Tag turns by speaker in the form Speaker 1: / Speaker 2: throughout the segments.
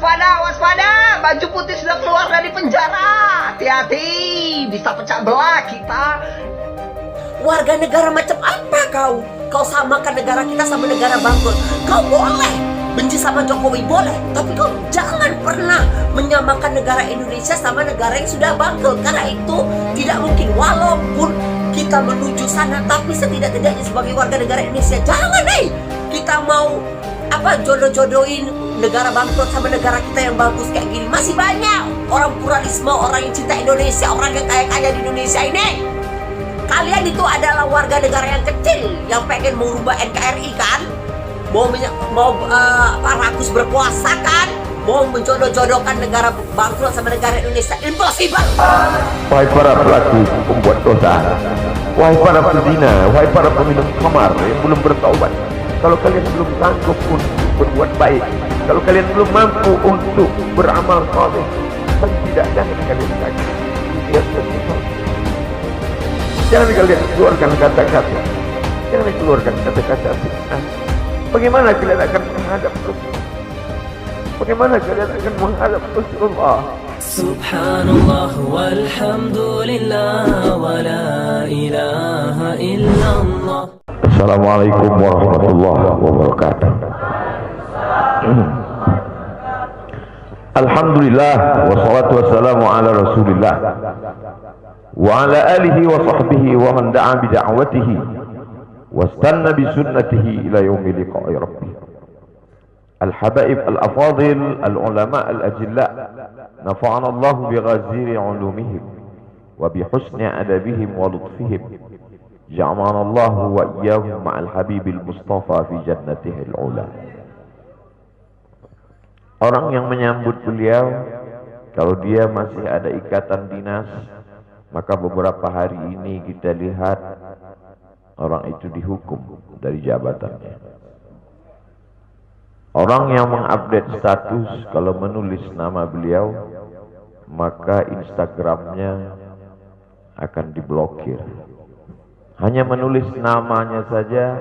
Speaker 1: waspada, waspada. Baju putih sudah keluar dari penjara. Hati-hati, bisa pecah belah kita.
Speaker 2: Warga negara macam apa kau? Kau samakan negara kita sama negara bangkrut. Kau boleh benci sama Jokowi, boleh, tapi kau jangan pernah menyamakan negara Indonesia sama negara yang sudah bangkrut, karena itu tidak mungkin. Walaupun kita menuju sana, tapi setidak-tidaknya sebagai warga negara Indonesia jangan kita mau jodoh-jodohin negara bangkrut sama negara kita yang bagus kayak gini. Masih banyak orang pluralisme, orang yang cinta Indonesia, orang yang kaya-kaya di Indonesia ini. Kalian itu adalah warga negara yang kecil yang pengen merubah NKRI kan? Mau rakus berkuasa kan? Mau menjodoh-jodohkan negara bangkrut sama negara Indonesia. Impossible.
Speaker 3: Wahai para pelaku pembuat dosa, wahai para pezina, wahai para peminum khamar yang belum bertaubat, kalau kalian belum sanggup untuk berbuat baik, kalau kalian belum mampu untuk beramal saleh, jangan kalian sakit. Jangan kalian keluarkan kata-kata, jangan keluarkan kata-kata fitnah. Bagaimana kalian akan menghadap Rasul? Bagaimana kalian akan menghadap Rasulullah?
Speaker 4: Subhanallah walhamdulillah wa la ilaha illallah.
Speaker 3: Assalamualaikum warahmatullahi wabarakatuh. Alhamdulillah wassalatu wassalamu ala Rasulillah wa ala alihi wa sahbihi wa man da'a bi da'watihi wastanna bi sunnatihi ila yaumi liqa'i rabbih. Al-habaib al-afadil al-ulama al-ajilla nafa'ana Allah bi ghaziri ulumihim wa bi husni adabihim wa lutfihim. Ja'alana Allah wa iyyahum ma'al habibil mustafa fi jannatihi al-ula. Orang yang menyambut beliau, kalau dia masih ada ikatan dinas, maka beberapa hari ini kita lihat orang itu dihukum dari jabatannya. Orang yang mengupdate status kalau menulis nama beliau, maka Instagramnya akan diblokir. Hanya menulis namanya saja,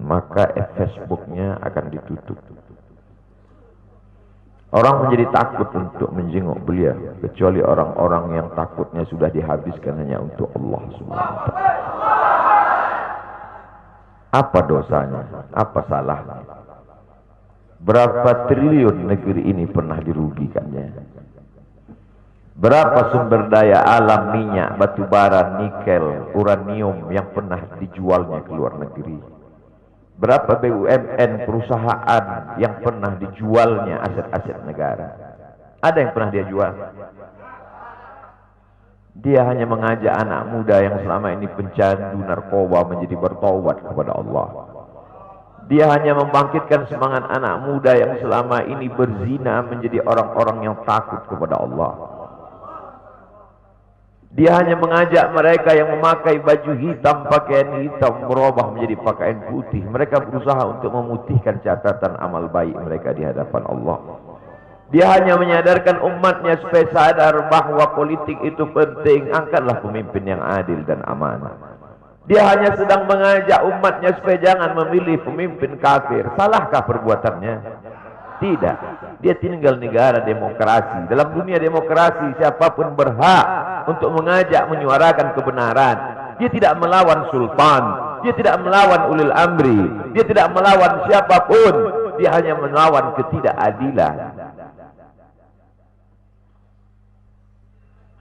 Speaker 3: maka Facebooknya akan ditutup. Orang menjadi takut untuk menjenguk beliau, kecuali orang-orang yang takutnya sudah dihabiskan hanya untuk Allah Subhanahu wa ta'ala. Apa dosanya? Apa salahnya? Berapa triliun negeri ini pernah dirugikannya? Berapa sumber daya alam, minyak, batu bara, nikel, uranium yang pernah dijualnya ke luar negeri? Berapa BUMN perusahaan yang pernah dijualnya aset-aset negara? Ada yang pernah dia jual? Dia hanya mengajak anak muda yang selama ini pencandu narkoba menjadi bertaubat kepada Allah. Dia hanya membangkitkan semangat anak muda yang selama ini berzina menjadi orang-orang yang takut kepada Allah. Dia hanya mengajak mereka yang memakai baju hitam, pakaian hitam, berubah menjadi pakaian putih. Mereka berusaha untuk memutihkan catatan amal baik mereka di hadapan Allah. Dia hanya menyadarkan umatnya supaya sadar bahwa politik itu penting. Angkatlah pemimpin yang adil dan amanah. Dia hanya sedang mengajak umatnya supaya jangan memilih pemimpin kafir. Salahkah perbuatannya? Tidak. Dia tinggal negara demokrasi. Dalam dunia demokrasi, siapapun berhak untuk mengajak menyuarakan kebenaran. Dia tidak melawan sultan, dia tidak melawan ulil amri, dia tidak melawan siapapun. Dia hanya melawan ketidakadilan.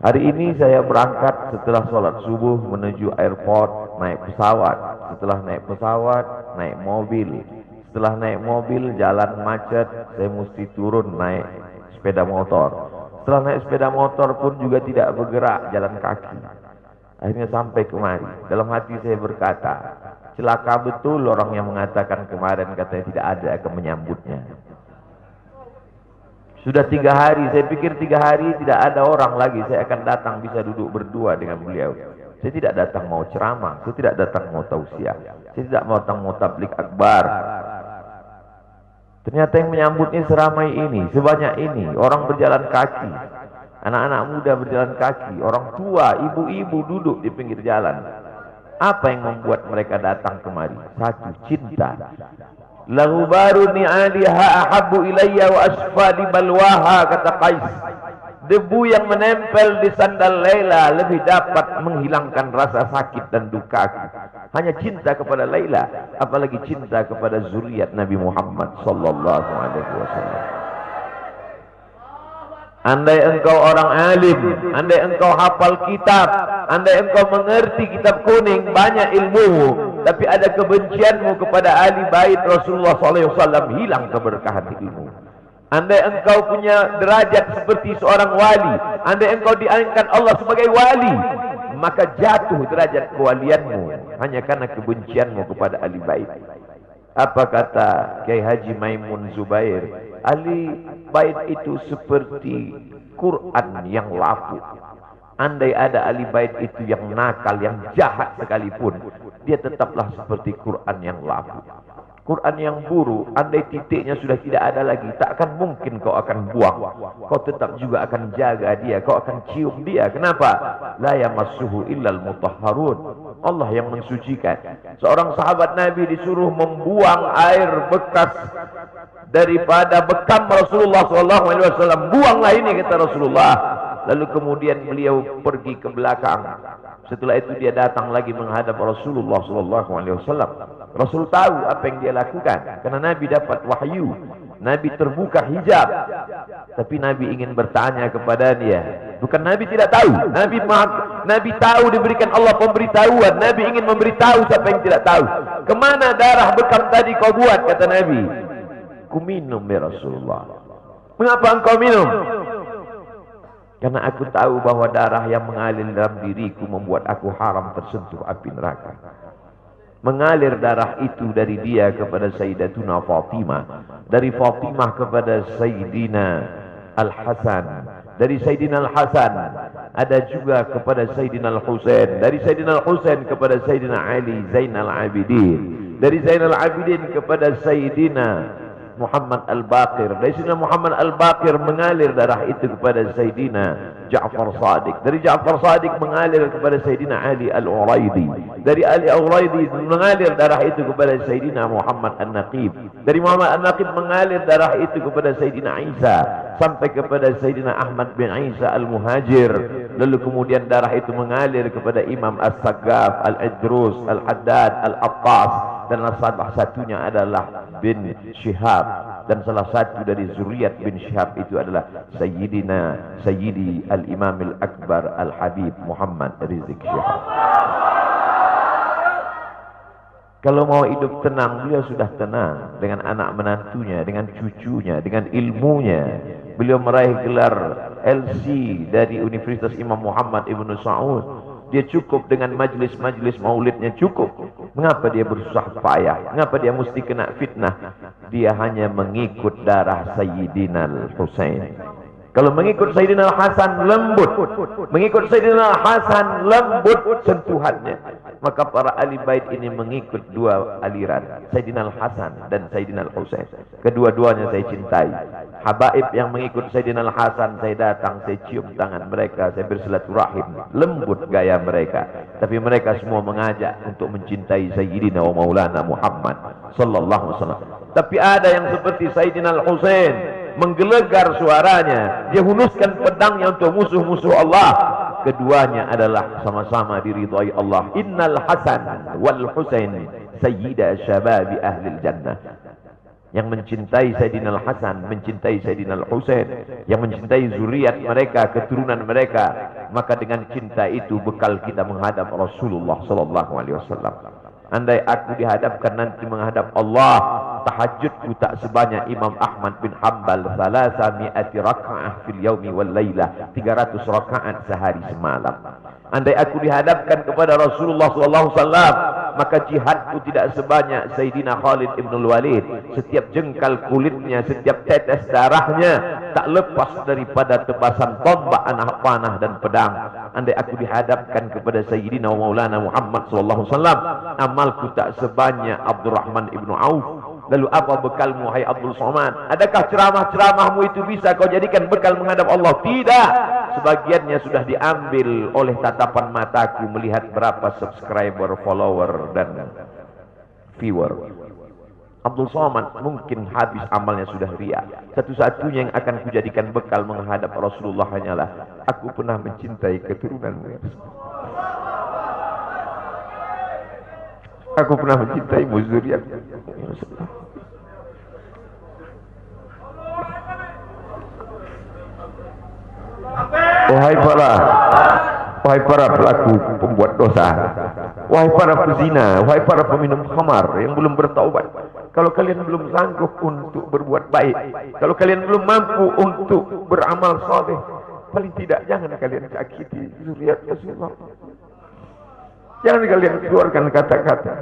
Speaker 3: Hari ini saya berangkat setelah sholat subuh menuju airport, naik pesawat. Setelah naik pesawat, naik mobil. Setelah naik mobil, jalan macet, saya mesti turun naik sepeda motor. Setelah naik sepeda motor pun juga tidak bergerak, jalan kaki. Akhirnya sampai kemari. Dalam hati saya berkata, celaka betul orang yang mengatakan kemarin katanya tidak ada akan menyambutnya. Sudah 3 hari, saya pikir 3 hari tidak ada orang lagi. Saya akan datang bisa duduk berdua dengan beliau. Saya tidak datang mau ceramah, saya tidak datang mau tausiah, saya tidak mau datang mau tablik akbar. Ternyata yang menyambutnya seramai ini, sebanyak ini, orang berjalan kaki, anak-anak muda berjalan kaki, orang tua, ibu-ibu duduk di pinggir jalan. Apa yang membuat mereka datang kemari? Satu, cinta. Lahu baru ni'aliha ahabbu ilayya wa asfa di balwaha, kata Qais. Debu yang menempel di sandal Laila lebih dapat menghilangkan rasa sakit dan duka aku. Hanya cinta kepada Laila, apalagi cinta kepada zuriat Nabi Muhammad sallallahu alaihi wasallam. Andai engkau orang alim, andai engkau hafal kitab, andai engkau mengerti kitab kuning, banyak ilmumu, tapi ada kebencianmu kepada ahli bait Rasulullah SAW, hilang keberkahan ilmu. Andai engkau punya derajat seperti seorang wali, andai engkau diangkat Allah sebagai wali, maka jatuh derajat kewalianmu hanya karena kebencianmu kepada ahli bait. Apa kata Kiai Haji Maimun Zubair? Ahli bait itu seperti Quran yang lapuk. Andai ada ahli bait itu yang nakal, yang jahat sekalipun, dia tetaplah seperti Quran yang lapuk. Quran yang buruk, andai titiknya sudah tidak ada lagi, tak akan mungkin kau akan buang. Kau tetap juga akan jaga dia, kau akan cium dia. Kenapa? La yamassuhu illal mutahharun. Allah yang mensucikan. Seorang sahabat Nabi disuruh membuang air bekas daripada bekam Rasulullah SAW. Buanglah ini, kata Rasulullah. Lalu kemudian beliau pergi ke belakang. Setelah itu dia datang lagi menghadap Rasulullah SAW. Rasul tahu apa yang dia lakukan, karena Nabi dapat wahyu, Nabi terbuka hijab. Tapi Nabi ingin bertanya kepada dia. Bukan Nabi tidak tahu, Nabi tahu, diberikan Allah pemberitahuan. Nabi ingin memberitahu siapa yang tidak tahu. Kemana darah bekam tadi kau buat, kata Nabi. Ku minum ya Rasulullah. Mengapa engkau minum? Karena aku tahu bahwa darah yang mengalir dalam diriku membuat aku haram tersentuh api neraka. Mengalir darah itu dari dia kepada Sayyidatuna Fatimah, dari Fatimah kepada Sayyidina Al-Hasan, dari Sayyidina Al-Hasan ada juga kepada Sayyidina Al-Husain, dari Sayyidina Al-Husain kepada Sayyidina Ali Zainal Abidin, dari Zainal Abidin kepada Sayyidina Muhammad Al-Baqir, dari Sayyidina Muhammad Al-Baqir mengalir darah itu kepada Sayyidina Ja'far Sadiq, dari Ja'far Sadiq mengalir kepada Sayyidina Ali Al-Uraidi, dari Ali Al-Uraidi mengalir darah itu kepada Sayyidina Muhammad An-Naqib, dari Muhammad An-Naqib mengalir darah itu kepada Sayyidina Isa sampai kepada Sayyidina Ahmad bin Isa Al-Muhajir. Lalu kemudian darah itu mengalir kepada Imam As-Saggaf, Al-Idrus, Al-Haddad, Al-Attas, dan salah satunya adalah bin Syihab, dan salah satu dari zuriat bin Syihab itu adalah Sayyidi Al-Imam Al-Akbar Al-Habib Muhammad Rizik Syihab. Kalau mau hidup tenang, beliau sudah tenang dengan anak menantunya, dengan cucunya, dengan ilmunya. Beliau meraih gelar LC dari Universitas Imam Muhammad Ibn Saud. Dia cukup dengan majlis-majlis maulidnya, cukup. Mengapa dia bersusah payah? Mengapa dia mesti kena fitnah? Dia hanya mengikut darah Sayyidina Al-Husain. Kalau mengikut Sayyidina Al-Hasan lembut, mengikut Sayyidina Al-Hasan lembut sentuhannya. Maka para ahli bait ini mengikut dua aliran, Sayyidina Al-Hasan dan Sayyidina Al-Husain. Kedua-duanya saya cintai. Habaib yang mengikut Sayyidina Al-Hasan, saya datang, saya cium tangan mereka, saya bersilaturahim, lembut gaya mereka. Tapi mereka semua mengajak untuk mencintai Sayyidina wa Maulana Muhammad sallallahu alaihi wasallam. Tapi ada yang seperti Sayyidina Al-Husain, menggelegar suaranya, dia hunuskan pedangnya untuk musuh-musuh Allah. Keduanya adalah sama-sama diridhai Allah. Innal Hasan wal Husain sayyida syababi ahli jannah. Yang mencintai Sayyidina Al-Hasan, mencintai Sayyidina Al-Husain, yang mencintai zuriat mereka, keturunan mereka, maka dengan cinta itu bekal kita menghadap Rasulullah sallallahu alaihi wasallam. Andai aku dihadapkan nanti menghadap Allah, tahajudku tak sebanyak Imam Ahmad bin Hanbal, 300 raka'ah fil yaumi wal lailah, 300 rakaat sehari semalam. Andai aku dihadapkan kepada Rasulullah SAW, maka jihadku tidak sebanyak Sayyidina Khalid ibn Walid. Setiap jengkal kulitnya, setiap tetes darahnya tak lepas daripada tebasan tombak, anak panah dan pedang. Andai aku dihadapkan kepada Sayyidina Maulana Muhammad SAW, amalku tak sebanyak Abdurrahman ibn Auf. Lalu apa bekalmu, hai Abdul Somad? Adakah ceramah-ceramahmu itu bisa kau jadikan bekal menghadap Allah? Tidak. Sebagiannya sudah diambil oleh tatapan mataku melihat berapa subscriber, follower, dan viewer. Abdul Somad mungkin habis amalnya sudah ria. Satu-satunya yang akan kujadikan bekal menghadap Rasulullah hanyalah aku pernah mencintai keturunanmu. Aku pernah mencintaimu zuriat. Wahai para pelaku pembuat dosa, wahai para pezina, wahai para peminum khamar yang belum bertaubat, kalau kalian belum sanggup untuk berbuat baik, kalau kalian belum mampu untuk beramal saleh, paling tidak jangan kalian sakiti zuriat Rasulullah. Jangan kalian keluarkan kata-kata,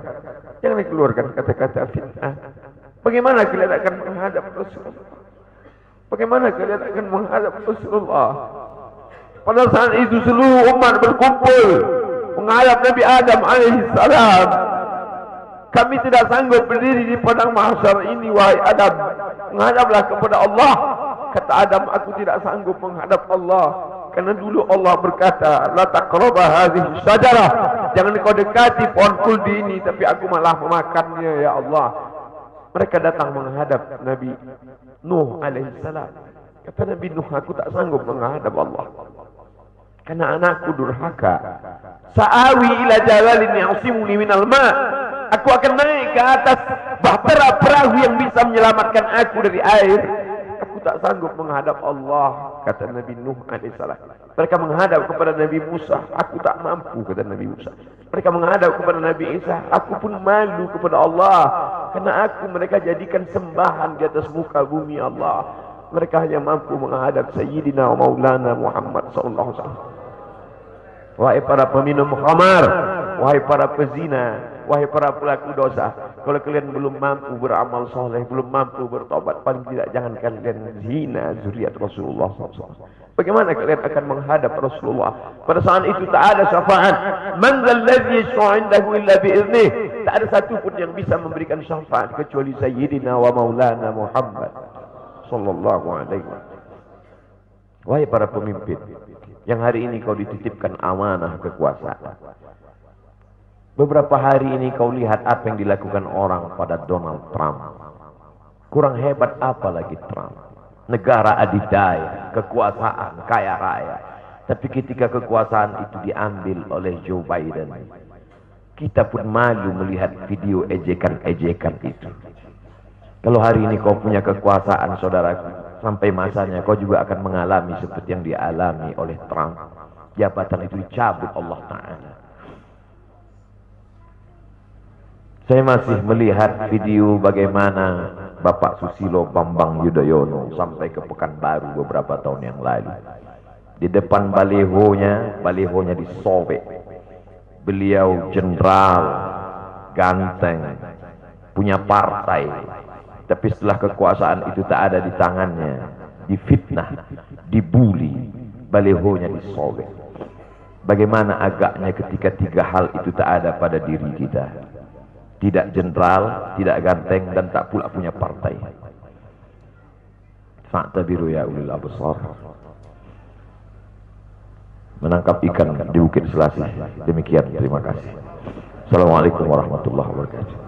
Speaker 3: jangan keluarkan kata-kata fitnah. Bagaimana kalian akan menghadap Rasulullah? Bagaimana kalian akan menghadap Rasulullah? Pada saat itu seluruh umat berkumpul menghadap Nabi Adam alaihissalam. Kami tidak sanggup berdiri di padang mahsyar ini, wahai Adam. Menghadaplah kepada Allah. Kata Adam, aku tidak sanggup menghadap Allah. Karena dulu Allah berkata, la taqrabah hadhihi syajarah. Jangan kau dekati pohon kuldi ini, tapi aku malah memakannya, ya Allah. Mereka datang menghadap Nabi Nuh alaihissalam. Kata Nabi Nuh, aku tak sanggup menghadap Allah. Karena anakku durhaka. Sa'awi ila jalalin ya'simuni minal ma'. Aku akan naik ke atas bahtera perahu yang bisa menyelamatkan aku dari air. Aku tak sanggup menghadap Allah, kata Nabi Nuh alaihissalam. Mereka menghadap kepada Nabi Musa, aku tak mampu, kata Nabi Musa. Mereka menghadap kepada Nabi Isa, aku pun malu kepada Allah, karena aku mereka jadikan sembahan di atas muka bumi Allah. Mereka hanya mampu menghadap Sayyidina wa Maulana Muhammad sallallahu alaihi wasallam. Wahai para peminum khamar, wahai para pezina, wahai para pelaku dosa, kalau kalian belum mampu beramal soleh, belum mampu bertobat, paling tidak jangan kalian zina zuriat Rasulullah SAW. Bagaimana kalian akan menghadap Rasulullah? Pada saat itu tak ada syafaat. Man dzalladzi yashfa'u 'indahu illa bi'iznih. Tak ada satu pun yang bisa memberikan syafaat kecuali Sayyidina wa Maulana Muhammad sallallahu alaihi wasallam. Wahai para pemimpin yang hari ini kau dititipkan amanah kekuasaan. Beberapa hari ini kau lihat apa yang dilakukan orang pada Donald Trump. Kurang hebat apa lagi Trump? Negara adidaya, kekuasaan, kaya raya. Tapi ketika kekuasaan itu diambil oleh Joe Biden, kita pun malu melihat video ejekan-ejekan itu. Kalau hari ini kau punya kekuasaan, saudaraku, sampai masanya kau juga akan mengalami seperti yang dialami oleh Trump. Jabatan itu dicabut Allah Ta'ala. Saya masih melihat video bagaimana Bapak Susilo Bambang Yudhoyono sampai ke Pekanbaru beberapa tahun yang lalu. Di depan balihonya disobek. Beliau jenderal, ganteng, punya partai. Tapi setelah kekuasaan itu tak ada di tangannya, difitnah, dibuli, balihonya disobek. Bagaimana agaknya ketika tiga hal itu tak ada pada diri kita. Tidak jenderal, tidak ganteng, dan tak pula punya partai. Fa'tabiru ya ulil absar. Menangkap ikan di Bukit Selasih. Demikian, terima kasih. Assalamualaikum warahmatullahi wabarakatuh.